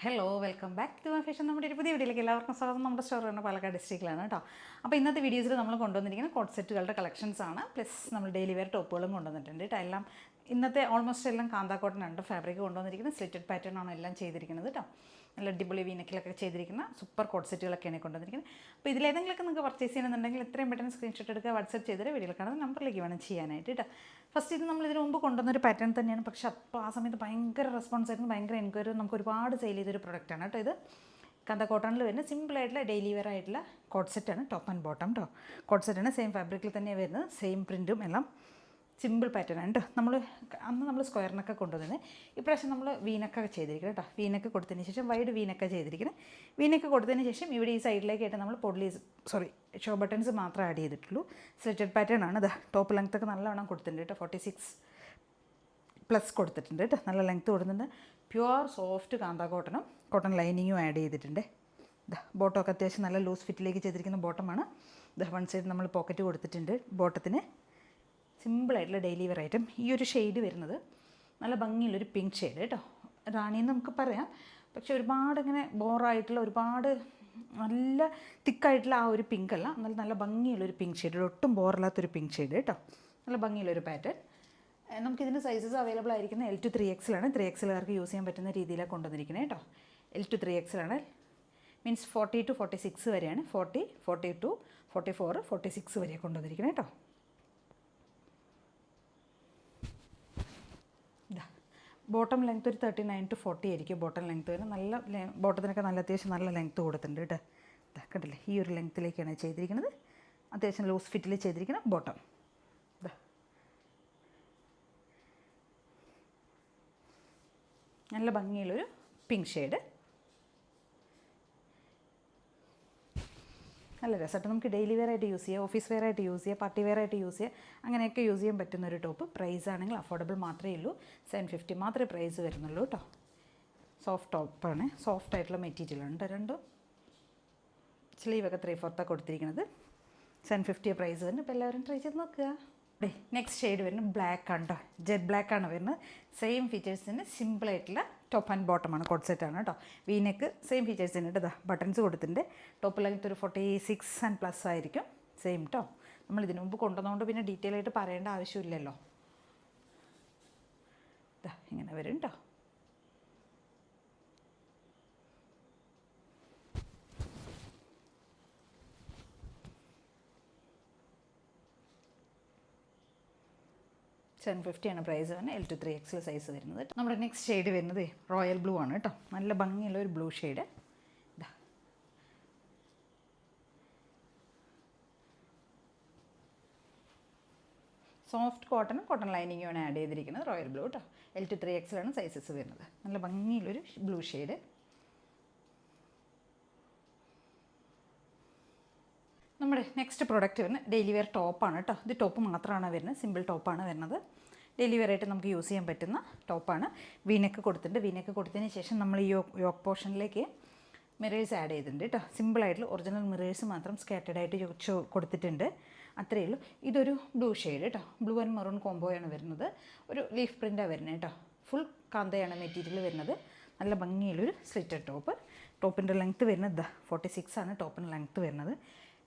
Hello welcome back to my fashion. നമ്മുടെ ഒരു പുതിയ വീഡിയോയിലേക്ക് എല്ലാവർക്കും സ്വാഗതം. നമ്മുടെ സ്റ്റോർ ആണ് പാലക്കാട് ഡിസ്ട്രിക്റ്റിലാണ് കേട്ടോ. അപ്പോൾ ഇന്നത്തെ വീഡിയോസിൽ നമ്മൾ കൊണ്ടുവന്നിരിക്കുന്ന കോട്ട് സെറ്റുകളുടെ കളക്ഷൻസ് ആണ്. പ്ലസ് നമ്മൾ ഡെയിലി വെയർ ടോപ്പുകളും കൊണ്ടുവന്നിട്ടുണ്ട് കേട്ടോ. എല്ലാം ഇന്നത്തെ ഓൾമോസ്റ്റ് എല്ലാം കാന്താ കോട്ടൺ ഉണ്ട് ഫാബ്രിക് കൊണ്ടുവന്നിരിക്കുന്നത്. സ്ലിറ്റഡ് പാറ്റേൺ ആണ് എല്ലാം ചെയ്തിരിക്കുന്നത് കേട്ടോ. നല്ല അടിപൊളി വീനക്കിലൊക്കെ ചെയ്തിരിക്കുന്ന സൂപ്പർ കോട്ട് സെറ്റുകളൊക്കെയാണ് കൊണ്ടുവന്നിരിക്കുന്നത്. അപ്പോൾ ഇതിലേതെങ്കിലുമൊക്കെ നിങ്ങൾക്ക് പർച്ചേസ് ചെയ്യണമെന്നുണ്ടെങ്കിൽ എത്രയും പെട്ടെന്ന് സ്ക്രീൻഷോട്ട് എടുക്കുക, വാട്സപ്പ് ചെയ്തിട്ട് വീഡിയോയിൽ കാണുന്ന നമ്പറിലേക്ക് വേണം ചെയ്യാനായിട്ട് കേട്ടോ. ഫസ്റ്റ് ഇത് നമ്മൾ ഇതിന് മുമ്പ് കൊണ്ടുവന്നൊരു പാറ്റേൺ തന്നെയാണ്. പക്ഷേ അപ്പോൾ ആ സമയത്ത് ഭയങ്കര റെസ്പോൺസ് ആയിരുന്നു, ഭയങ്കര എൻക്വയറി, നമുക്ക് ഒരുപാട് സെയിൽ ചെയ്തൊരു പ്രൊഡക്റ്റാണ് കേട്ടോ. ഇത് കാന്താ കോട്ടണിൽ വരുന്ന സിമ്പിളായിട്ടുള്ള ഡെയിലി വെയർ ആയിട്ടുള്ള കോട്ട് സെറ്റാണ്. ടോപ്പ് ആൻഡ് ബോട്ടം കേട്ടോ. കോട്ട് സെറ്റാണ്, സെയിം ഫാബ്രിക്കിൽ തന്നെയാണ് വരുന്നത്, സെയിം പ്രിൻറ്റും എല്ലാം സിമ്പിൾ പാറ്റേൺ ആണ് കേട്ടോ. നമ്മൾ സ്ക്വയറിനൊക്കെ കൊണ്ടുവന്നത്. ഇപ്രാവശ്യം നമ്മൾ വീനൊക്കെ ചെയ്തിരിക്കുന്നത് കേട്ടോ. വീനൊക്കെ കൊടുത്തതിന് ശേഷം വൈഡ് വീനൊക്കെ ചെയ്തിരിക്കുന്നത്. വീനൊക്കെ കൊടുത്തതിന് ശേഷം ഇവിടെ ഈ സൈഡിലേക്കായിട്ട് നമ്മൾ ഷോ ബട്ടൺസ് മാത്രമേ ആഡ് ചെയ്തിട്ടുള്ളൂ. സ്ലിറ്റഡ് പാറ്റേൺ ആണ്. ഇതാ ടോപ്പ് ലെങ്ത് ഒക്കെ നല്ലവണ്ണം കൊടുത്തിട്ടുണ്ട് കേട്ടോ. 46+ കൊടുത്തിട്ടുണ്ട് കേട്ടോ. നല്ല ലെങ്ത്ത് കൊടുത്തിട്ടുണ്ട്. പ്യുവർ സോഫ്റ്റ് കാന്താ കോട്ടൺ ലൈനിങ്ങും ആഡ് ചെയ്തിട്ടുണ്ട്. ബോട്ടമൊക്കെ അത്യാവശ്യം നല്ല ലൂസ് ഫിറ്റിലേക്ക് ചെയ്തിരിക്കുന്ന ബോട്ടമാണ്. വൺ സൈഡ് നമ്മൾ പോക്കറ്റ് കൊടുത്തിട്ടുണ്ട് ബോട്ടത്തിന്. സിമ്പിളായിട്ടുള്ള ഡെയിലി വെയർ ഐറ്റം. ഈ ഒരു ഷെയ്ഡ് വരുന്നത് നല്ല ഭംഗിയുള്ളൊരു പിങ്ക് ഷെയ്ഡ് കേട്ടോ. റാണിന്ന് നമുക്ക് പറയാം, പക്ഷേ ഒരുപാട് ഇങ്ങനെ ബോറായിട്ടുള്ള ഒരുപാട് നല്ല തിക്കായിട്ടുള്ള ആ ഒരു പിങ്ക് അല്ല, എന്നാൽ നല്ല ഭംഗിയുള്ളൊരു പിങ്ക് ഷെയ്ഡ്, ഒട്ടും ബോറില്ലാത്തൊരു പിങ്ക് ഷെയ്ഡ് കേട്ടോ. നല്ല ഭംഗിയുള്ളൊരു പാറ്റേൺ. നമുക്കിതിന് സൈസസ് അവൈലബിൾ ആയിരിക്കുന്നത് L to 3XL ആണ്. 3XLകാർക്ക് യൂസ് ചെയ്യാൻ പറ്റുന്ന രീതിയിലാണ് കൊണ്ടുവന്നിരിക്കുന്നത് കേട്ടോ. L to 3XL ആണ്. മീൻസ് 40 to 46 വരെയാണ്. 40, 42, 44, 46 വരെ കൊണ്ടുവന്നിരിക്കുന്നത് കേട്ടോ. ബോട്ടം ലെങ്ത്ത് ഒരു 39 to 40 ആയിരിക്കും ബോട്ടം ലെങ്ത്ത് വരുന്നത്. നല്ല ബോട്ടത്തിനൊക്കെ നല്ല അത്യാവശ്യം നല്ല ലെങ്ത്ത് കൊടുത്തിട്ടുണ്ട് കേട്ടോ. കണ്ടില്ലേ, ഈ ഒരു ലെങ്ത്തിലേക്കാണ് ചെയ്തിരിക്കുന്നത്. അത്യാവശ്യം ലൂസ് ഫിറ്റിൽ ചെയ്തിരിക്കുന്ന ബോട്ടം. നല്ല ഭംഗിയുള്ളൊരു പിങ്ക് ഷെയ്ഡ്. നല്ല രസമായിട്ട് നമുക്ക് ഡെയിലി വെയർ ആയിട്ട് യൂസ് ചെയ്യാം, ഓഫീസ് വെയർ ആയിട്ട് യൂസ് ചെയ്യാം, പാർട്ടി വെയർ ആയിട്ട് യൂസ് ചെയ്യാം, അങ്ങനെയൊക്കെ യൂസ് ചെയ്യാൻ പറ്റുന്ന ഒരു ടോപ്പ്. പ്രൈസ് ആണെങ്കിൽ അഫോർഡബിൾ മാത്രമേ ഉള്ളൂ. 750 മാത്രമേ പ്രൈസ് വരുന്നുള്ളൂ കേട്ടോ. സോഫ്റ്റ് ടോപ്പാണ്, സോഫ്റ്റ് ആയിട്ടുള്ള മെറ്റീരിയലുണ്ട് രണ്ടും. സ്ലീവൊക്കെ 3/4 കൊടുത്തിരിക്കുന്നത്. 750 പ്രൈസ് വരുന്നത്. അപ്പോൾ എല്ലാവരും ട്രൈ ചെയ്ത് നോക്കുക. നെക്സ്റ്റ് ഷെയ്ഡ് വരുന്നത് ബ്ലാക്ക് ആണ് കേട്ടോ. ജെറ്റ് ബ്ലാക്ക് ആണ് വരുന്നത്. സെയിം ഫീച്ചേഴ്സിന് സിമ്പിളായിട്ടുള്ള ടോപ്പ് ആൻഡ് ബോട്ടമാണ്. കോട്ട് സെറ്റാണ് കേട്ടോ. വീനെക്ക് സെയിം ഫീച്ചേഴ്സിന് കേട്ടോ. ബട്ടൺസ് കൊടുത്തിട്ടുണ്ട്. ടോപ്പ് ലെങ്ത്ത് ഒരു 46+ ആയിരിക്കും. സെയിം കേട്ടോ. നമ്മൾ ഇതിനു മുമ്പ് കൊണ്ടുവന്നുകൊണ്ട് പിന്നെ ഡീറ്റെയിൽ ആയിട്ട് പറയേണ്ട ആവശ്യമില്ലല്ലോ. ഇങ്ങനെ വരും കേട്ടോ. $750 ആണ് പ്രൈസ് വരുന്നത്. L to 3XL സൈസ് വരുന്നത്. നമ്മുടെ നെക്സ്റ്റ് ഷെയ്ഡ് വരുന്നത് റോയൽ ബ്ലൂ ആണ് കേട്ടോ. നല്ല ഭംഗിയുള്ള ഒരു ബ്ലൂ ഷെയ്ഡ്. സോഫ്റ്റ് കോട്ടൺ ലൈനിങ്ങുമാണ് ആഡ് ചെയ്തിരിക്കുന്നത്. റോയൽ ബ്ലൂ കേട്ടോ. L to 3XL ആണ് സൈസസ് വരുന്നത്. നല്ല ഭംഗിയുള്ളൊരു ബ്ലൂ ഷെയ്ഡ്. നമ്മുടെ നെക്സ്റ്റ് പ്രോഡക്റ്റ് വരുന്നത് ഡെയിലി വെയർ ടോപ്പാണ് കേട്ടോ. ഇത് ടോപ്പ് മാത്രമാണ് വരുന്നത്, സിമ്പിൾ ടോപ്പാണ് വരുന്നത്. ഡെയിലി വെയർ ആയിട്ട് നമുക്ക് യൂസ് ചെയ്യാൻ പറ്റുന്ന ടോപ്പാണ്. വീനക്ക് കൊടുത്തിട്ടുണ്ട്. വീനക്ക് കൊടുത്തതിന് ശേഷം നമ്മൾ ഈ യോക്ക് പോർഷനിലേക്ക് മിറേഴ്സ് ആഡ് ചെയ്തിട്ടുണ്ട് കേട്ടോ. സിമ്പിളായിട്ടുള്ള ഒറിജിനൽ മിറേഴ്സ് മാത്രം സ്കാറ്റേഡ് ആയിട്ട് കൊടുത്തിട്ടുണ്ട്. അത്രയേ ഉള്ളൂ. ഇതൊരു ബ്ലൂ ഷെയ്ഡ് കേട്ടോ. ബ്ലൂ ആൻഡ് മെറൂൺ കോംബോയാണ് വരുന്നത്. ഒരു ലീഫ് പ്രിൻ്റാണ് വരുന്നത് കേട്ടോ. ഫുൾ കാന്തയാണ് മെറ്റീരിയൽ വരുന്നത്. നല്ല ഭംഗിയുള്ളൊരു സ്ലിറ്റഡ് ടോപ്പ്. ടോപ്പിൻ്റെ ലെങ്ത്ത് വരുന്നത് 46 ആണ് ടോപ്പിൻ്റെ ലെങ്ത്ത് വരുന്നത്.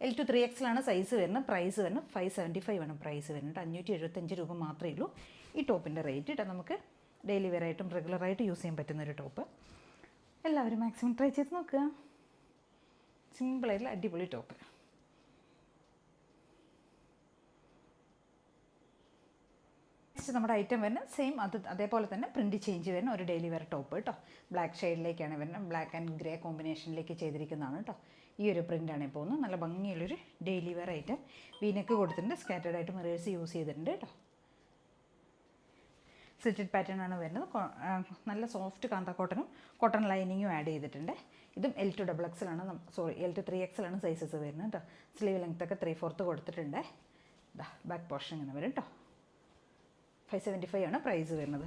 L to 3XL ആണ് സൈസ് വരുന്നത്. പ്രൈസ് വരുന്നത് 575 ആണ് പ്രൈസ് വരുന്നത്. 575 രൂപ മാത്രമേ ഉള്ളൂ ഈ ടോപ്പിൻ്റെ റേറ്റ് കേട്ടോ. നമുക്ക് ഡെയിലി വെയർ ആയിട്ടും റെഗുലറായിട്ട് യൂസ് ചെയ്യാൻ പറ്റുന്നൊരു ടോപ്പ്. എല്ലാവരും മാക്സിമം ട്രൈ ചെയ്ത് നോക്കുക. സിമ്പിളായിട്ടുള്ള അടിപൊളി ടോപ്പ്. നെക്സ്റ്റ് നമ്മുടെ ഐറ്റം വരുന്നത് സെയിം അതേപോലെ തന്നെ പ്രിൻറ്റ് ചേഞ്ച് വരുന്ന ഒരു ഡെയിലി വെയർ ടോപ്പ് കേട്ടോ. ബ്ലാക്ക് ഷെയ്ഡിലേക്കാണ് വരുന്നത്. ബ്ലാക്ക് ആൻഡ് ഗ്രേ കോമ്പിനേഷനിലേക്ക് ചെയ്തിരിക്കുന്നതാണ് കേട്ടോ. ഈ ഒരു പ്രിൻ്റാണ് പോകുന്നത്. നല്ല ഭംഗിയുള്ളൊരു ഡെയിലി വെയർ ഐറ്റം. വീനക്ക് കൊടുത്തിട്ടുണ്ട്. സ്കാറ്റേഡ് ആയിട്ട് മിറേഴ്സ് യൂസ് ചെയ്തിട്ടുണ്ട് കേട്ടോ. സ്ലിറ്റഡ് പാറ്റേൺ ആണ് വരുന്നത്. നല്ല സോഫ്റ്റ് കാന്താ കോട്ടൺ ലൈനിങ്ങും ആഡ് ചെയ്തിട്ടുണ്ട്. ഇതും L to XXL ആണ്. L to 3XL ആണ് സൈസസ് വരുന്നത് കേട്ടോ. സ്ലീവ് ലെങ്ത്തൊക്കെ 3/4 കൊടുത്തിട്ടുണ്ട്. ബാക്ക് പോർഷൻ ഇങ്ങനെ വരും കേട്ടോ. 575 ആണ് പ്രൈസ് വരുന്നത്.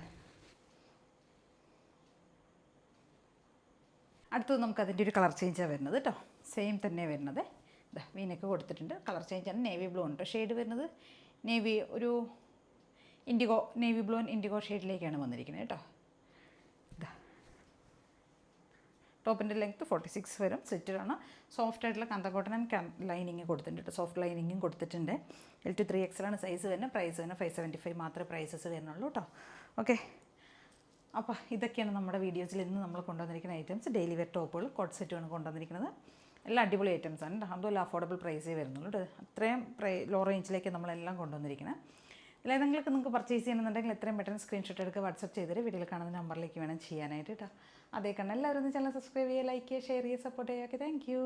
അടുത്തത് നമുക്ക് അതിൻ്റെ ഒരു കളർ ചേഞ്ചാണ് വരുന്നത് കേട്ടോ. സെയിം തന്നെ വരുന്നത്. വീനൊക്കെ കൊടുത്തിട്ടുണ്ട്. കളർ ചേഞ്ചാണ്. നേവി ബ്ലൂ ഉണ്ട് ഷെയ്ഡ് വരുന്നത്. ഒരു നേവി ബ്ലൂ ആൻഡ് ഇൻഡിഗോ ഷെയ്ഡിലേക്കാണ് വന്നിരിക്കുന്നത് കേട്ടോ. ടോപ്പിൻ്റെ ലെങ്ത്ത് 46 വരും. സ്ലിറ്റഡാണ്. സോഫ്റ്റ് ആയിട്ടുള്ള കാന്ത കോട്ടൺ ആൻഡ് ലൈനിങ് കൊടുത്തിട്ടുണ്ട്. സോഫ്റ്റ് ലൈനിങ്ങും കൊടുത്തിട്ടുണ്ട്. L to 3XL ആണ് സൈസ് വരുന്നത്. പ്രൈസ് വരുന്നത് 575 മാത്രമേ പ്രൈസസ് വരുന്നുള്ളൂ കേട്ടോ. ഓക്കെ, അപ്പോൾ ഇതൊക്കെയാണ് നമ്മുടെ വീഡിയോസിൽ ഇന്ന് നമ്മൾ കൊണ്ടുവന്നിരിക്കുന്ന ഐറ്റംസ്. ഡെയിലി വെയർ ടോപ്പുകൾ കോട്ട് സെറ്റുമാണ് കൊണ്ടുവന്നിരിക്കുന്നത്. എല്ലാം അടിപൊളി ഐറ്റംസ് ആണ്. അതുപോലെ അഫോർഡബിൾ പ്രൈസേ വരുന്നുള്ളൂ കേട്ടോ. അത്രയും ലോ റേഞ്ചിലേക്ക് നമ്മളെല്ലാം കൊണ്ടുവന്നിരിക്കുന്നത്. ഏതെങ്കിലും നിങ്ങൾക്ക് പർച്ചേസ് ചെയ്യണമെന്നുണ്ടെങ്കിൽ എത്രയും പെട്ടെന്ന് സ്ക്രീൻഷോട്ട് എടുക്കുക, വാട്സപ്പ് ചെയ്തിട്ട് വീഡിയോയിൽ കാണുന്ന നമ്പറിലേക്ക് വേണം ചെയ്യാനായിട്ട് കേട്ടോ. അതേ കണ്ട് എല്ലാവരും ചാനൽ സബ്സ്ക്രൈബ് ചെയ്യുക, ലൈക്ക് ചെയ്യുക, ഷെയർ ചെയ്യുക, സപ്പോർട്ട് ചെയ്യുക. Okay, thank you.